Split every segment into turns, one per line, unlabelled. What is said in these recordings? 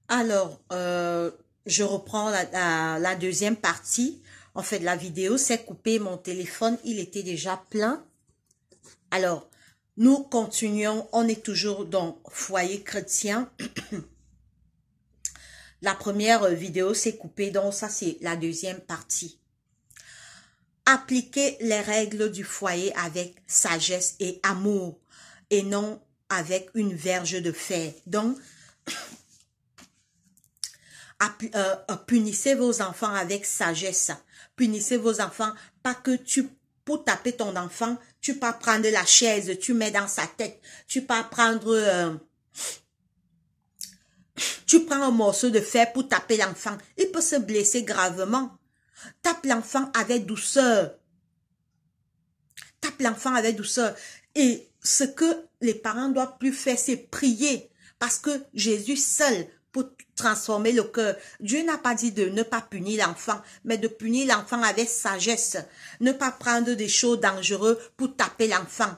Alors, je reprends la deuxième partie. En fait, la vidéo s'est coupée, mon téléphone, il était déjà plein. Alors, nous continuons, on est toujours dans Foyer chrétien. La première vidéo s'est coupée, donc ça c'est la deuxième partie. Appliquer les règles du foyer avec sagesse et amour, et non avec une verge de fer. Donc, punissez vos enfants avec sagesse. Punissez vos enfants, pas que pour taper ton enfant, tu pas prendre la chaise, tu mets dans sa tête, tu pas prendre, tu prends un morceau de fer pour taper l'enfant. Il peut se blesser gravement. Tape l'enfant avec douceur. Tape l'enfant avec douceur. Et ce que les parents doivent plus faire, c'est prier. Parce que Jésus seul pour transformer le cœur. Dieu n'a pas dit de ne pas punir l'enfant, mais de punir l'enfant avec sagesse. Ne pas prendre des choses dangereuses pour taper l'enfant.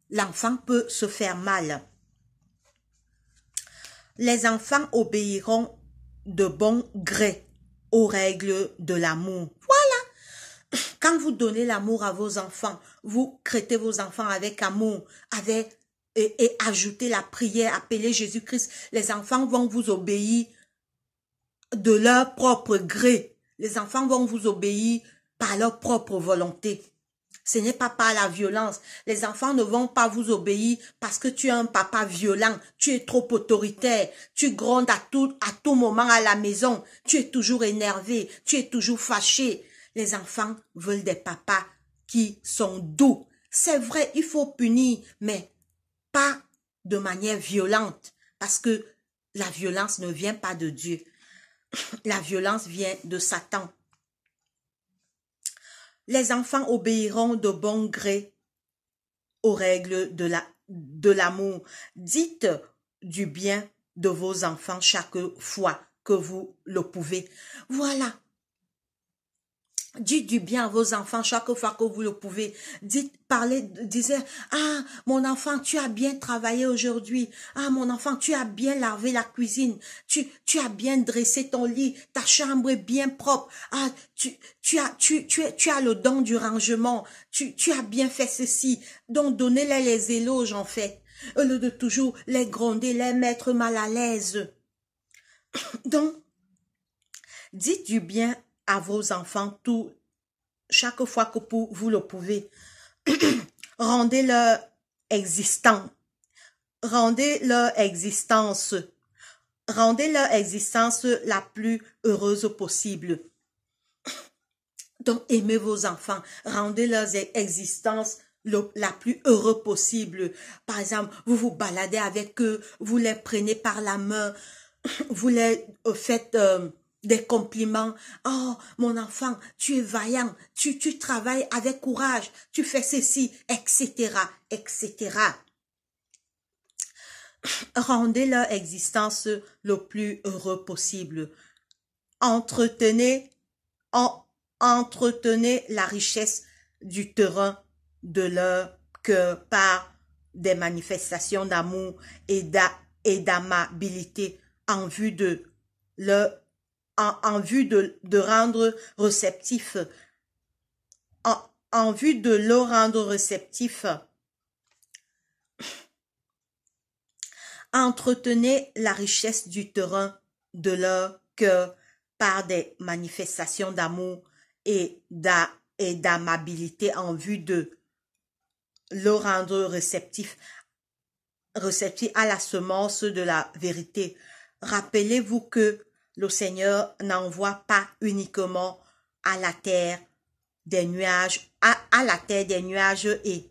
L'enfant peut se faire mal. Les enfants obéiront de bon gré aux règles de l'amour. Voilà. Quand vous donnez l'amour à vos enfants, vous traitez vos enfants avec amour, et ajoutez la prière, appelez Jésus-Christ. Les enfants vont vous obéir de leur propre gré. Les enfants vont vous obéir par leur propre volonté. Ce n'est pas par la violence. Les enfants ne vont pas vous obéir parce que tu es un papa violent, tu es trop autoritaire, tu grondes à tout moment à la maison, tu es toujours énervé, tu es toujours fâché. Les enfants veulent des papas qui sont doux. C'est vrai, il faut punir, mais pas de manière violente, parce que la violence ne vient pas de Dieu. La violence vient de Satan. Les enfants obéiront de bon gré aux règles de l'amour. Dites du bien de vos enfants chaque fois que vous le pouvez. Voilà. Dites du bien à vos enfants chaque fois que vous le pouvez. Disez, ah, mon enfant, tu as bien travaillé aujourd'hui. Ah, mon enfant, tu as bien lavé la cuisine. Tu as bien dressé ton lit. Ta chambre est bien propre. Ah, tu as le don du rangement. Tu as bien fait ceci. Donc, donnez-les les éloges, en fait. Au lieu de toujours les gronder, les mettre mal à l'aise. Donc, dites du bien à vos enfants chaque fois que vous le pouvez. Rendez-leur existant. Rendez leur existence la plus heureuse possible. Donc, aimez vos enfants. Rendez leur existence la plus heureuse possible. Par exemple, vous vous baladez avec eux, vous les prenez par la main, vous les faites des compliments. Oh, mon enfant, tu es vaillant, tu travailles avec courage, tu fais ceci, etc., etc. Rendez leur existence le plus heureux possible. Entretenez la richesse du terrain de leur cœur par des manifestations d'amour et d'amabilité en vue de rendre réceptif, en vue de le rendre réceptif. Entretenez la richesse du terrain de leur cœur par des manifestations d'amour et d'amabilité en vue de le rendre réceptif à la semence de la vérité. Rappelez-vous que le Seigneur n'envoie pas uniquement à la terre des nuages, à la terre des nuages et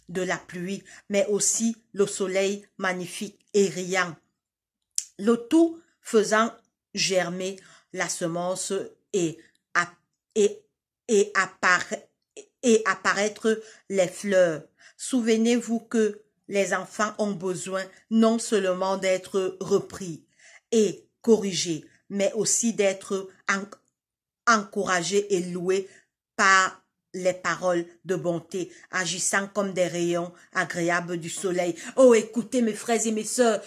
de la pluie, mais aussi le soleil magnifique et riant, le tout faisant germer la semence et apparaître les fleurs. Souvenez-vous que les enfants ont besoin non seulement d'être repris et corrigés, mais aussi d'être encouragés et loués par les paroles de bonté, agissant comme des rayons agréables du soleil. Oh, écoutez mes frères et mes sœurs,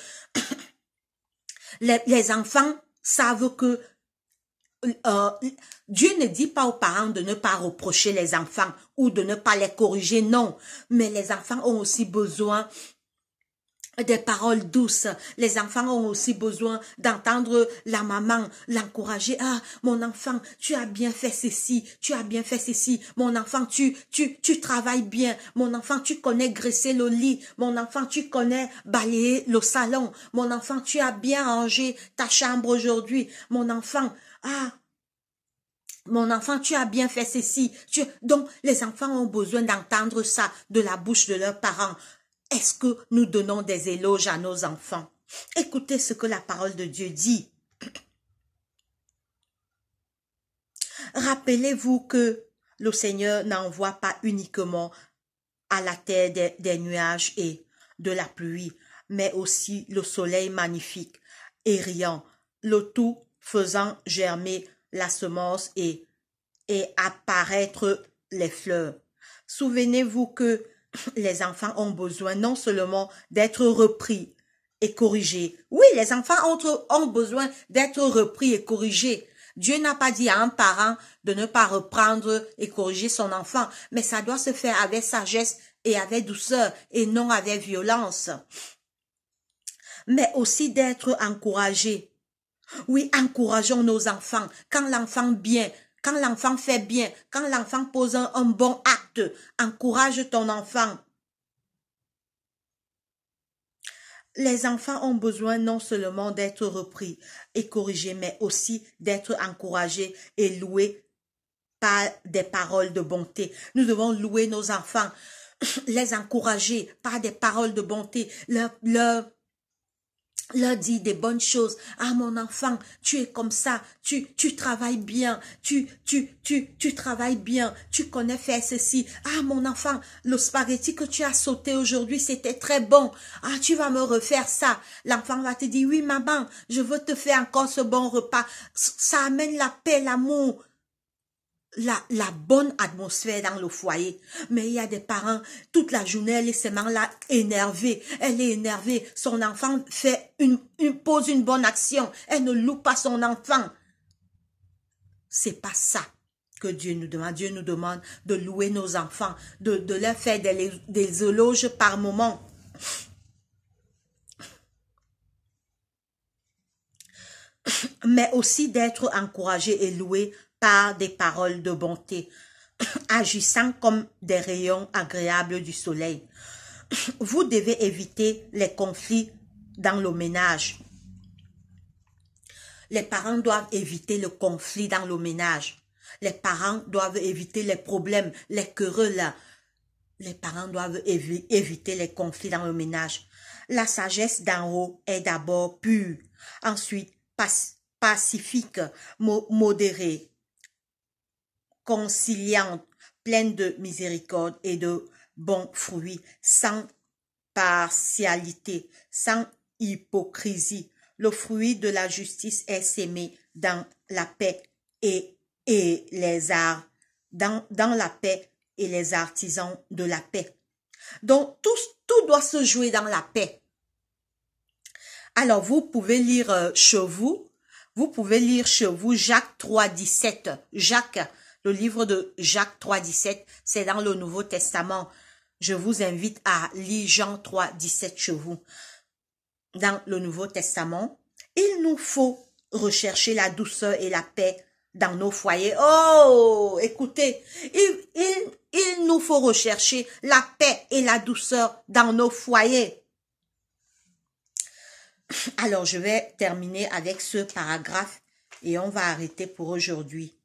Les enfants savent que Dieu ne dit pas aux parents de ne pas reprocher les enfants ou de ne pas les corriger, non. Mais les enfants ont aussi besoin des paroles douces. Les enfants ont aussi besoin d'entendre la maman l'encourager. Ah, mon enfant, tu as bien fait ceci, tu as bien fait ceci. Mon enfant, tu travailles bien. Mon enfant, tu connais graisser le lit. Mon enfant, tu connais balayer le salon. Mon enfant, tu as bien rangé ta chambre aujourd'hui. Mon enfant, mon enfant, tu as bien fait ceci. Donc, les enfants ont besoin d'entendre ça de la bouche de leurs parents. Est-ce que nous donnons des éloges à nos enfants? Écoutez ce que la parole de Dieu dit. Rappelez-vous que le Seigneur n'envoie pas uniquement à la terre des nuages et de la pluie, mais aussi le soleil magnifique et riant, le tout faisant germer la semence et apparaître les fleurs. Souvenez-vous que les enfants ont besoin non seulement d'être repris et corrigés. Oui, les enfants ont besoin d'être repris et corrigés. Dieu n'a pas dit à un parent de ne pas reprendre et corriger son enfant, mais ça doit se faire avec sagesse et avec douceur et non avec violence. Mais aussi d'être encouragé. Oui, encourageons nos enfants. Quand l'enfant fait bien, quand l'enfant pose un bon acte, encourage ton enfant. Les enfants ont besoin non seulement d'être repris et corrigés, mais aussi d'être encouragés et loués par des paroles de bonté. Nous devons louer nos enfants, les encourager par des paroles de bonté, leur dit des bonnes choses. Ah, mon enfant, tu es comme ça, tu travailles bien, tu travailles bien, tu connais faire ceci. Ah, mon enfant, le spaghetti que tu as sauté aujourd'hui, c'était très bon. Ah, tu vas me refaire ça. L'enfant va te dire, oui, maman, je veux te faire encore ce bon repas. Ça amène la paix, l'amour. La bonne atmosphère dans le foyer. Mais il y a des parents, toute la journée, elle est seulement là, énervée. Elle est énervée. Son enfant pose une bonne action. Elle ne loue pas son enfant. C'est pas ça que Dieu nous demande. Dieu nous demande de louer nos enfants, de leur faire des éloges par moment. Mais aussi d'être encouragé et loué par des paroles de bonté, agissant comme des rayons agréables du soleil. Vous devez éviter les conflits dans le ménage. Les parents doivent éviter le conflit dans le ménage. Les parents doivent éviter les problèmes, les querelles. Les parents doivent éviter les conflits dans le ménage. La sagesse d'en haut est d'abord pure, ensuite pacifique, modérée, conciliante, pleine de miséricorde et de bons fruits, sans partialité, sans hypocrisie. Le fruit de la justice est sémé dans la paix et les arts, dans la paix et les artisans de la paix. Donc, tout doit se jouer dans la paix. Alors, vous pouvez lire chez vous Jacques 3,17. Jacques, le livre de Jacques 3,17, c'est dans le Nouveau Testament. Je vous invite à lire Jean 3,17 chez vous. Dans le Nouveau Testament, il nous faut rechercher la douceur et la paix dans nos foyers. Oh, écoutez, il nous faut rechercher la paix et la douceur dans nos foyers. Alors, je vais terminer avec ce paragraphe et on va arrêter pour aujourd'hui.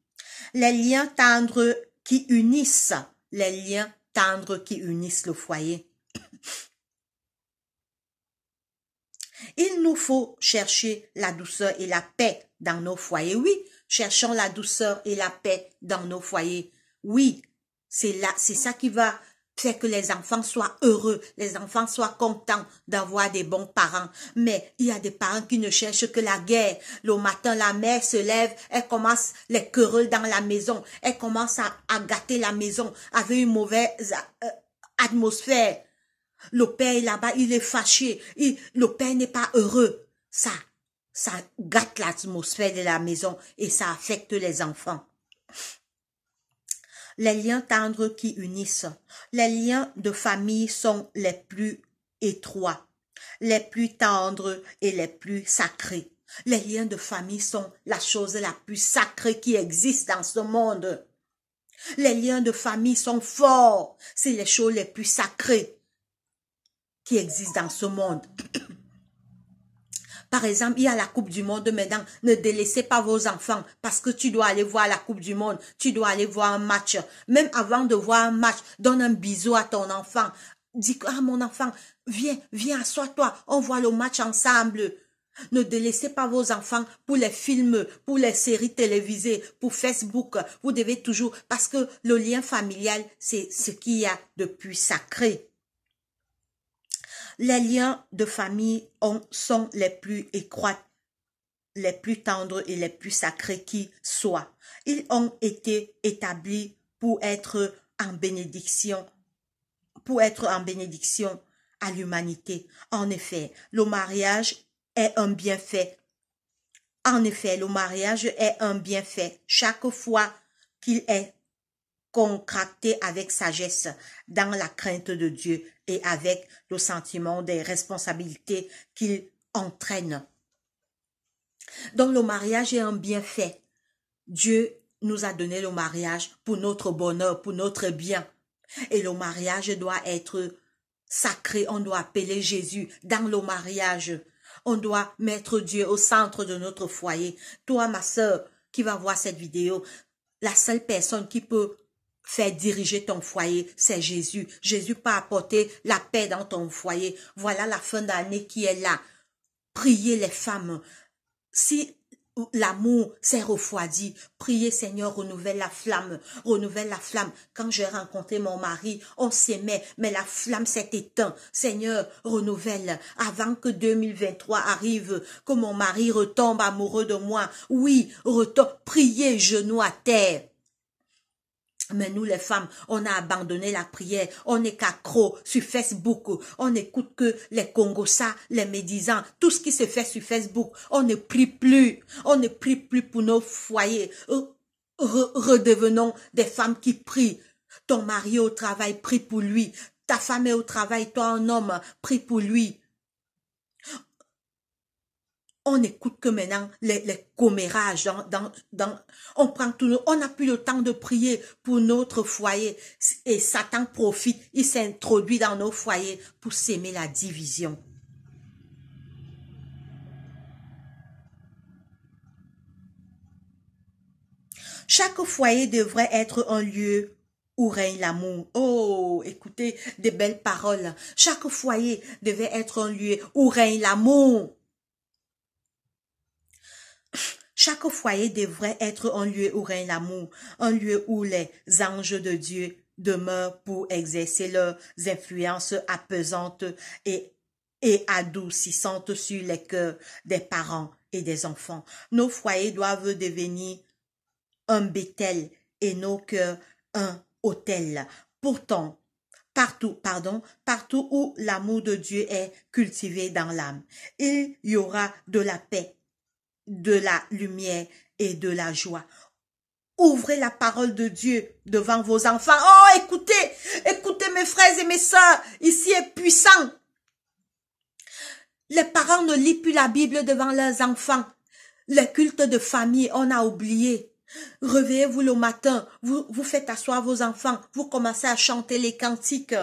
Les liens tendres qui unissent le foyer. Il nous faut chercher la douceur et la paix dans nos foyers. Oui, cherchons la douceur et la paix dans nos foyers. Oui, c'est ça qui va faire que les enfants soient heureux, les enfants soient contents d'avoir des bons parents. Mais il y a des parents qui ne cherchent que la guerre. Le matin, la mère se lève, elle commence les querelles dans la maison, elle commence à gâter la maison avec une mauvaise atmosphère. Le père est là-bas, il est fâché, le père n'est pas heureux. Ça ça gâte l'atmosphère de la maison et ça affecte les enfants. Les liens tendres qui unissent. Les liens de famille sont les plus étroits, les plus tendres et les plus sacrés. Les liens de famille sont la chose la plus sacrée qui existe dans ce monde. Les liens de famille sont forts. C'est les choses les plus sacrées qui existent dans ce monde. Par exemple, il y a la Coupe du Monde maintenant. Ne délaissez pas vos enfants parce que tu dois aller voir la Coupe du Monde. Tu dois aller voir un match. Même avant de voir un match, donne un bisou à ton enfant. Dis, ah mon enfant, viens, assois-toi. On voit le match ensemble. Ne délaissez pas vos enfants pour les films, pour les séries télévisées, pour Facebook. Vous devez toujours, parce que le lien familial, c'est ce qu'il y a de plus sacré. Les liens de famille sont les plus étroits, les plus tendres et les plus sacrés qui soient. Ils ont été établis pour être en bénédiction à l'humanité. En effet, le mariage est un bienfait. En effet, le mariage est un bienfait chaque fois qu'il est contracté avec sagesse, dans la crainte de Dieu et avec le sentiment des responsabilités qu'il entraîne. Donc le mariage est un bienfait. Dieu nous a donné le mariage pour notre bonheur, pour notre bien. Et le mariage doit être sacré, on doit appeler Jésus dans le mariage. On doit mettre Dieu au centre de notre foyer. Toi, ma sœur, qui va voir cette vidéo, la seule personne qui peut faire diriger ton foyer, c'est Jésus. Jésus peut apporter la paix dans ton foyer. Voilà la fin d'année qui est là. Priez les femmes. Si l'amour s'est refroidi, priez Seigneur, renouvelle la flamme, renouvelle la flamme. Quand j'ai rencontré mon mari, on s'aimait, mais la flamme s'est éteinte. Seigneur, renouvelle, avant que 2023 arrive, que mon mari retombe amoureux de moi. Oui, retombe, priez genoux à terre. Mais nous, les femmes, on a abandonné la prière. On n'est qu'accro sur Facebook. On n'écoute que les Congossas, les médisants, tout ce qui se fait sur Facebook. On ne prie plus. On ne prie plus pour nos foyers. Redevenons des femmes qui prient. Ton mari au travail, prie pour lui. Ta femme est au travail, toi, un homme, prie pour lui. On n'écoute que maintenant les commérages on prend tout, on n'a plus le temps de prier pour notre foyer et Satan profite, il s'introduit dans nos foyers pour s'aimer la division. Chaque foyer devrait être un lieu où règne l'amour. Oh, écoutez des belles paroles. Chaque foyer devait être un lieu où règne l'amour. Chaque foyer devrait être un lieu où règne l'amour, un lieu où les anges de Dieu demeurent pour exercer leurs influences apaisantes et adoucissantes sur les cœurs des parents et des enfants. Nos foyers doivent devenir un Bethel et nos cœurs un autel. Pourtant, partout où l'amour de Dieu est cultivé dans l'âme, il y aura de la paix, de la lumière et de la joie. Ouvrez la parole de Dieu devant vos enfants. Oh, écoutez mes frères et mes sœurs, ici est puissant. Les parents ne lisent plus la Bible devant leurs enfants. Les cultes de famille, on a oublié. Réveillez-vous le matin, vous faites asseoir vos enfants, vous commencez à chanter les cantiques,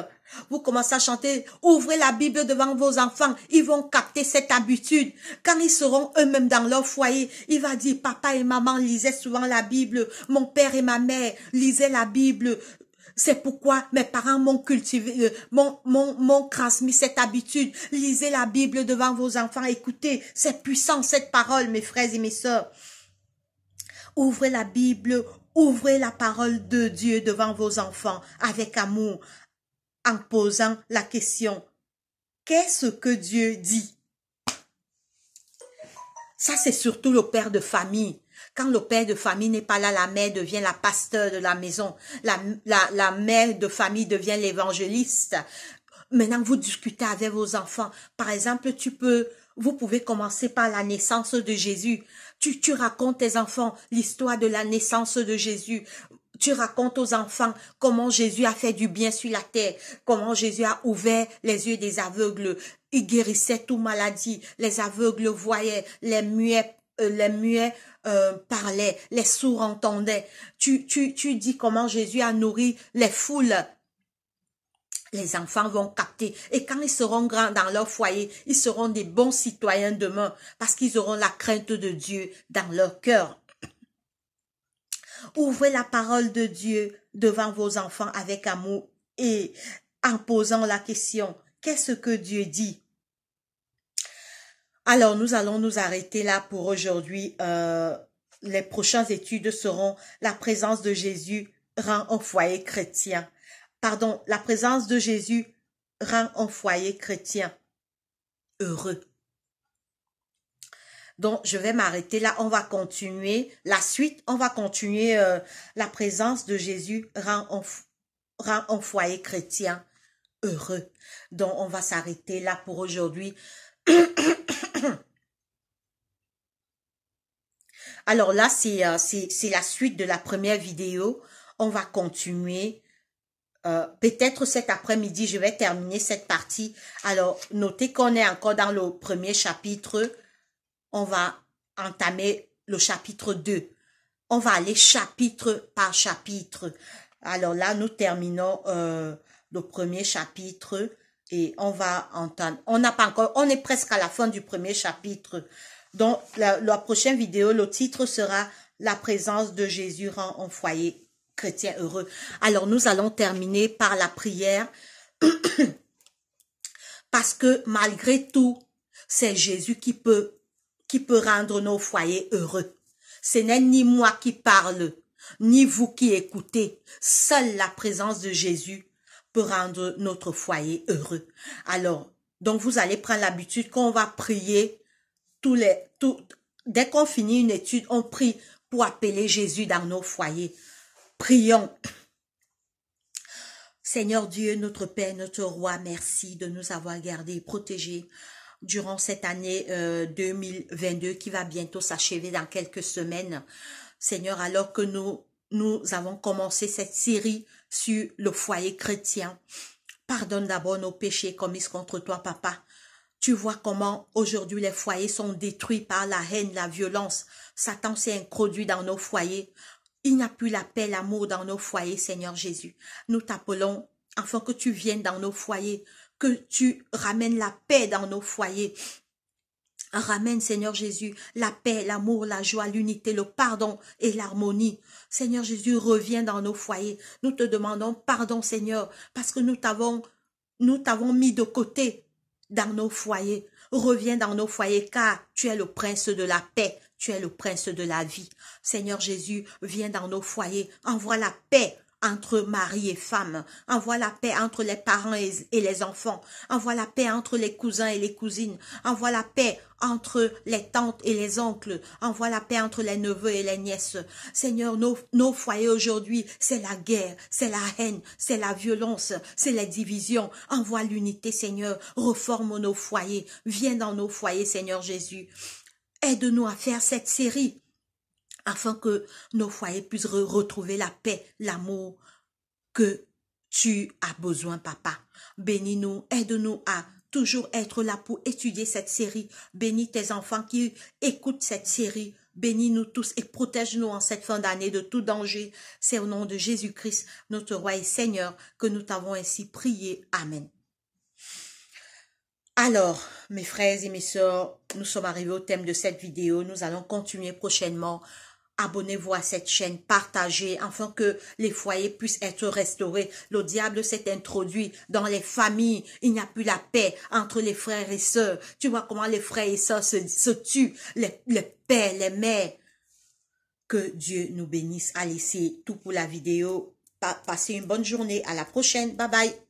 vous commencez à chanter, ouvrez la Bible devant vos enfants, ils vont capter cette habitude. Quand ils seront eux-mêmes dans leur foyer, il va dire, papa et maman lisaient souvent la Bible, mon père et ma mère lisaient la Bible. C'est pourquoi mes parents m'ont cultivé, m'ont transmis cette habitude. Lisez la Bible devant vos enfants, écoutez, c'est puissant cette parole, mes frères et mes sœurs. Ouvrez la Bible, ouvrez la parole de Dieu devant vos enfants avec amour, en posant la question, qu'est-ce que Dieu dit? Ça, c'est surtout le père de famille. Quand le père de famille n'est pas là, la mère devient la pasteur de la maison. La mère de famille devient l'évangéliste. Maintenant, vous discutez avec vos enfants. Par exemple, tu peux Vous pouvez commencer par la naissance de Jésus. Tu racontes tes enfants l'histoire de la naissance de Jésus. Tu racontes aux enfants comment Jésus a fait du bien sur la terre, comment Jésus a ouvert les yeux des aveugles, il guérissait toute maladie, les aveugles voyaient, les muets parlaient, les sourds entendaient. Tu dis comment Jésus a nourri les foules. Les enfants vont capter. Et quand ils seront grands dans leur foyer, ils seront des bons citoyens demain parce qu'ils auront la crainte de Dieu dans leur cœur. Ouvrez la parole de Dieu devant vos enfants avec amour et en posant la question, qu'est-ce que Dieu dit? Alors, nous allons nous arrêter là pour aujourd'hui. Les prochaines études seront la présence de Jésus rend un foyer chrétien. Pardon, la présence de Jésus rend un foyer chrétien heureux. Donc, je vais m'arrêter là. On va continuer. La suite, on va continuer. La présence de Jésus rend un foyer chrétien heureux. Donc, on va s'arrêter là pour aujourd'hui. Alors là, c'est la suite de la première vidéo. On va continuer. Peut-être cet après-midi, je vais terminer cette partie. Alors, notez qu'on est encore dans le premier chapitre. On va entamer le chapitre 2. On va aller chapitre par chapitre. Alors là, nous terminons le premier chapitre et on va entendre. On n'a pas encore, on est presque à la fin du premier chapitre. Donc, la prochaine vidéo, le titre sera « La présence de Jésus rend un foyer chrétien heureux ». Alors, nous allons terminer par la prière parce que malgré tout, c'est Jésus qui peut rendre nos foyers heureux. Ce n'est ni moi qui parle, ni vous qui écoutez. Seule la présence de Jésus peut rendre notre foyer heureux. Alors, donc vous allez prendre l'habitude qu'on va prier dès qu'on finit une étude, on prie pour appeler Jésus dans nos foyers. Prions. Seigneur Dieu, notre Père, notre Roi, merci de nous avoir gardés et protégés durant cette année 2022 qui va bientôt s'achever dans quelques semaines. Seigneur, alors que nous avons commencé cette série sur le foyer chrétien, pardonne d'abord nos péchés commis contre toi, Papa. Tu vois comment aujourd'hui les foyers sont détruits par la haine, la violence. Satan s'est introduit dans nos foyers. Il n'y a plus la paix, l'amour dans nos foyers, Seigneur Jésus. Nous t'appelons afin que tu viennes dans nos foyers, que tu ramènes la paix dans nos foyers. Ramène, Seigneur Jésus, la paix, l'amour, la joie, l'unité, le pardon et l'harmonie. Seigneur Jésus, reviens dans nos foyers. Nous te demandons pardon, Seigneur, parce que nous t'avons mis de côté dans nos foyers. Reviens dans nos foyers, car tu es le prince de la paix. Tu es le prince de la vie. Seigneur Jésus, viens dans nos foyers. Envoie la paix entre mari et femme. Envoie la paix entre les parents et les enfants. Envoie la paix entre les cousins et les cousines. Envoie la paix entre les tantes et les oncles. Envoie la paix entre les neveux et les nièces. Seigneur, nos foyers aujourd'hui, c'est la guerre, c'est la haine, c'est la violence, c'est les divisions. Envoie l'unité, Seigneur. Reforme nos foyers. Viens dans nos foyers, Seigneur Jésus. Aide-nous à faire cette série afin que nos foyers puissent retrouver la paix, l'amour que tu as besoin, Papa. Bénis-nous, aide-nous à toujours être là pour étudier cette série. Bénis tes enfants qui écoutent cette série. Bénis-nous tous et protège-nous en cette fin d'année de tout danger. C'est au nom de Jésus-Christ, notre Roi et Seigneur, que nous t'avons ainsi prié. Amen. Alors, mes frères et mes sœurs, nous sommes arrivés au thème de cette vidéo. Nous allons continuer prochainement. Abonnez-vous à cette chaîne, partagez, afin que les foyers puissent être restaurés. Le diable s'est introduit dans les familles. Il n'y a plus la paix entre les frères et sœurs. Tu vois comment les frères et sœurs se tuent, les pères, les mères. Que Dieu nous bénisse. Allez, c'est tout pour la vidéo. Passez une bonne journée. À la prochaine. Bye bye.